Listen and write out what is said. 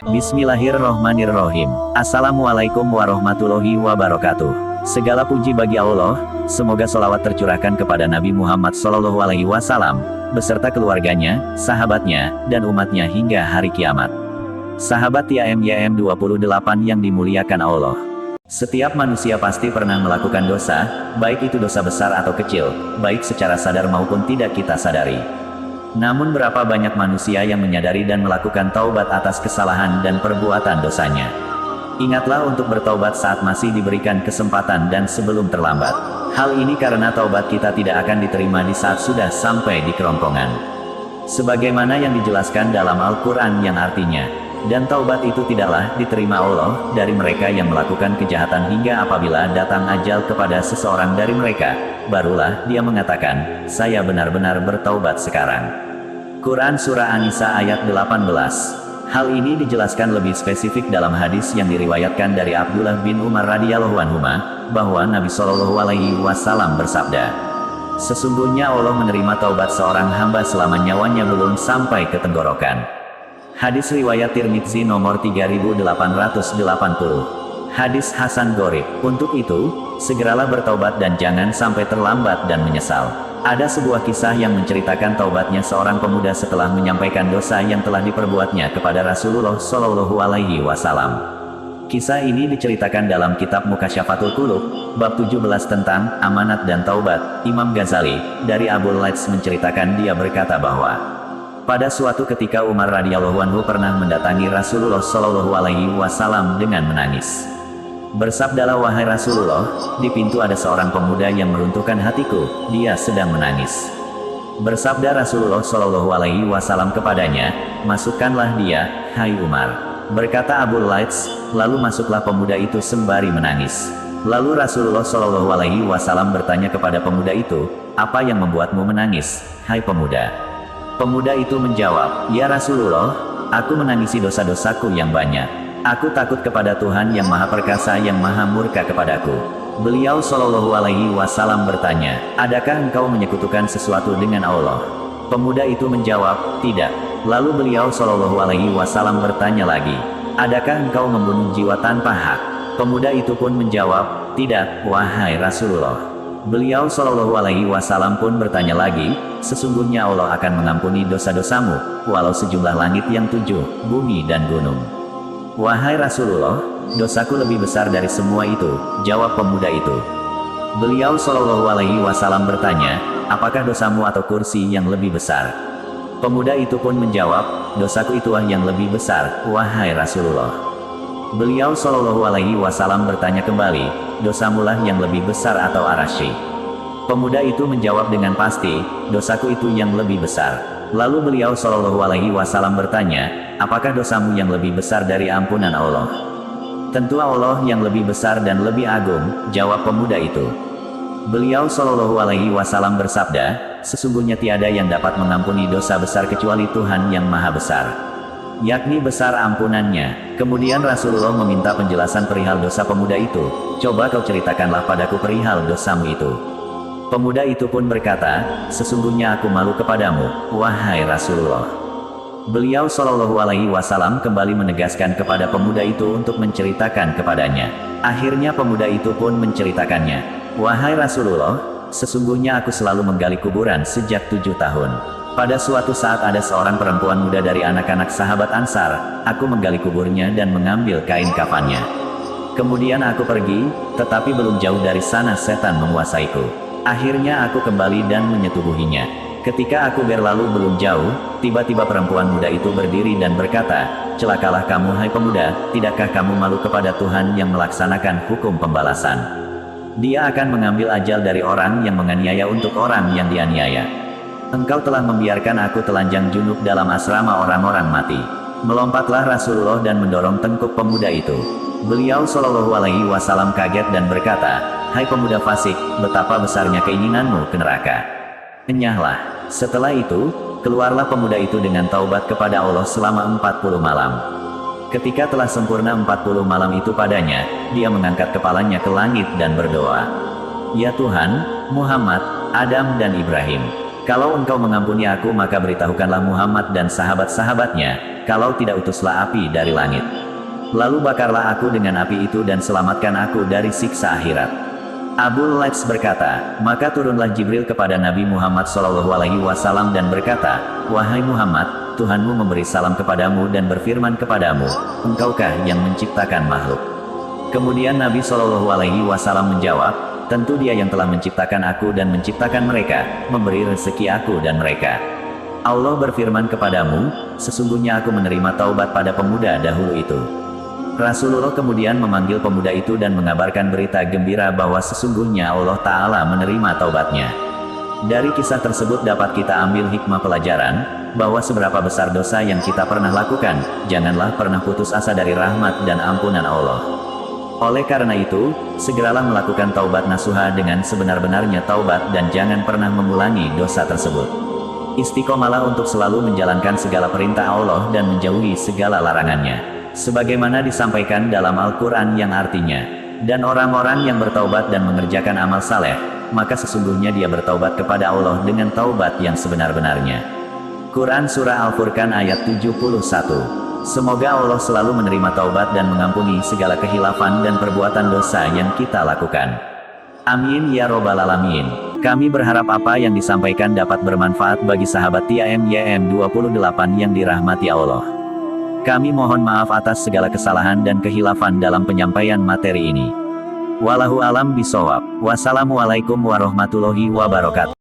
Bismillahirrohmanirrohim. Assalamualaikum warahmatullahi wabarakatuh. Segala puji bagi Allah, semoga sholawat tercurahkan kepada Nabi Muhammad SAW, beserta keluarganya, sahabatnya, dan umatnya hingga hari kiamat. Sahabat YM 28 yang dimuliakan Allah. Setiap manusia pasti pernah melakukan dosa, baik itu dosa besar atau kecil, baik secara sadar maupun tidak kita sadari. Namun berapa banyak manusia yang menyadari dan melakukan taubat atas kesalahan dan perbuatan dosanya. Ingatlah untuk bertaubat saat masih diberikan kesempatan dan sebelum terlambat. Hal ini karena taubat kita tidak akan diterima di saat sudah sampai di kerongkongan. Sebagaimana yang dijelaskan dalam Al-Quran yang artinya, dan taubat itu tidaklah diterima Allah dari mereka yang melakukan kejahatan hingga apabila datang ajal kepada seseorang dari mereka, barulah dia mengatakan, saya benar-benar bertaubat sekarang. Quran Surah An-Nisa ayat 18. Hal ini dijelaskan lebih spesifik dalam hadis yang diriwayatkan dari Abdullah bin Umar radhiyallahu anhuma, bahwa Nabi SAW bersabda, sesungguhnya Allah menerima taubat seorang hamba selama nyawanya belum sampai ke tenggorokan. Hadis riwayat Tirmidzi nomor 3880. Hadis Hasan Gharib. Untuk itu, segeralah bertaubat dan jangan sampai terlambat dan menyesal. Ada sebuah kisah yang menceritakan taubatnya seorang pemuda setelah menyampaikan dosa yang telah diperbuatnya kepada Rasulullah SAW. Kisah ini diceritakan dalam kitab Mukasyafatul Qulub, bab 17 tentang amanat dan taubat. Imam Ghazali, dari Abu Laits menceritakan dia berkata bahwa, pada suatu ketika Umar radhiyallahu anhu pernah mendatangi Rasulullah SAW dengan menangis. Bersabdalah, wahai Rasulullah, di pintu ada seorang pemuda yang meruntuhkan hatiku, dia sedang menangis. Bersabda Rasulullah SAW kepadanya, masukkanlah dia, hai Umar. Berkata Abu Laits, lalu masuklah pemuda itu sembari menangis. Lalu Rasulullah SAW bertanya kepada pemuda itu, apa yang membuatmu menangis, hai pemuda? Pemuda itu menjawab, ya Rasulullah, aku menangisi dosa-dosaku yang banyak. Aku takut kepada Tuhan yang Maha Perkasa yang Maha Murka kepadaku. Beliau SAW bertanya, adakah engkau menyekutukan sesuatu dengan Allah? Pemuda itu menjawab, tidak. Lalu beliau SAW bertanya lagi, adakah engkau membunuh jiwa tanpa hak? Pemuda itu pun menjawab, tidak, wahai Rasulullah. Beliau SAW pun bertanya lagi, sesungguhnya Allah akan mengampuni dosa-dosamu, walau sejumlah langit yang 7, bumi dan gunung. Wahai Rasulullah, dosaku lebih besar dari semua itu, jawab pemuda itu. Beliau SAW bertanya, apakah dosamu atau kursi yang lebih besar? Pemuda itu pun menjawab, dosaku itulah yang lebih besar, wahai Rasulullah. Beliau SAW bertanya kembali, dosamulah yang lebih besar atau arasy? Pemuda itu menjawab dengan pasti, dosaku itu yang lebih besar. Lalu beliau SAW bertanya, apakah dosamu yang lebih besar dari ampunan Allah? Tentu Allah yang lebih besar dan lebih agung, jawab pemuda itu. Beliau SAW bersabda, sesungguhnya tiada yang dapat mengampuni dosa besar kecuali Tuhan yang Maha Besar, yakni besar ampunannya. Kemudian Rasulullah meminta penjelasan perihal dosa pemuda itu, coba kau ceritakanlah padaku perihal dosamu itu. Pemuda itu pun berkata, sesungguhnya aku malu kepadamu, wahai Rasulullah. Beliau SAW kembali menegaskan kepada pemuda itu untuk menceritakan kepadanya. Akhirnya pemuda itu pun menceritakannya. Wahai Rasulullah, sesungguhnya aku selalu menggali kuburan sejak 7 tahun. Pada suatu saat ada seorang perempuan muda dari anak-anak sahabat Ansar, aku menggali kuburnya dan mengambil kain kafannya. Kemudian aku pergi, tetapi belum jauh dari sana setan menguasaiku. Akhirnya aku kembali dan menyetubuhinya. Ketika aku berlalu belum jauh, tiba-tiba perempuan muda itu berdiri dan berkata, celakalah kamu hai pemuda, tidakkah kamu malu kepada Tuhan yang melaksanakan hukum pembalasan? Dia akan mengambil ajal dari orang yang menganiaya untuk orang yang dianiaya. Engkau telah membiarkan aku telanjang junub dalam asrama orang-orang mati. Melompatlah Rasulullah dan mendorong tengkuk pemuda itu. Beliau SAW kaget dan berkata, hai pemuda fasik, betapa besarnya keinginanmu ke neraka. Enyahlah. Setelah itu, keluarlah pemuda itu dengan taubat kepada Allah selama 40 malam. Ketika telah sempurna 40 malam itu padanya, dia mengangkat kepalanya ke langit dan berdoa, ya Tuhan, Muhammad, Adam dan Ibrahim, kalau engkau mengampuni aku maka beritahukanlah Muhammad dan sahabat-sahabatnya, kalau tidak utuslah api dari langit. Lalu bakarlah aku dengan api itu dan selamatkan aku dari siksa akhirat. Abu Laits berkata, maka turunlah Jibril kepada Nabi Muhammad SAW dan berkata, wahai Muhammad, Tuhanmu memberi salam kepadamu dan berfirman kepadamu, engkaukah yang menciptakan makhluk? Kemudian Nabi SAW menjawab, tentu Dia yang telah menciptakan aku dan menciptakan mereka, memberi rezeki aku dan mereka. Allah berfirman kepadamu, sesungguhnya aku menerima taubat pada pemuda dahulu itu. Rasulullah kemudian memanggil pemuda itu dan mengabarkan berita gembira bahwa sesungguhnya Allah Ta'ala menerima taubatnya. Dari kisah tersebut dapat kita ambil hikmah pelajaran, bahwa seberapa besar dosa yang kita pernah lakukan, janganlah pernah putus asa dari rahmat dan ampunan Allah. Oleh karena itu, segeralah melakukan taubat nasuha dengan sebenar-benarnya taubat dan jangan pernah mengulangi dosa tersebut. Istiqomalah untuk selalu menjalankan segala perintah Allah dan menjauhi segala larangannya. Sebagaimana disampaikan dalam Al-Quran yang artinya, dan orang-orang yang bertaubat dan mengerjakan amal saleh, maka sesungguhnya dia bertaubat kepada Allah dengan taubat yang sebenar-benarnya. Quran Surah Al-Furqan ayat 71. Semoga Allah selalu menerima taubat dan mengampuni segala kehilafan dan perbuatan dosa yang kita lakukan. Amin ya robbal alamin. Kami berharap apa yang disampaikan dapat bermanfaat bagi sahabat TIMYM 28 yang dirahmati Allah. Kami mohon maaf atas segala kesalahan dan kehilafan dalam penyampaian materi ini. Wallahu alam bisawab. Wassalamualaikum warahmatullahi wabarakatuh.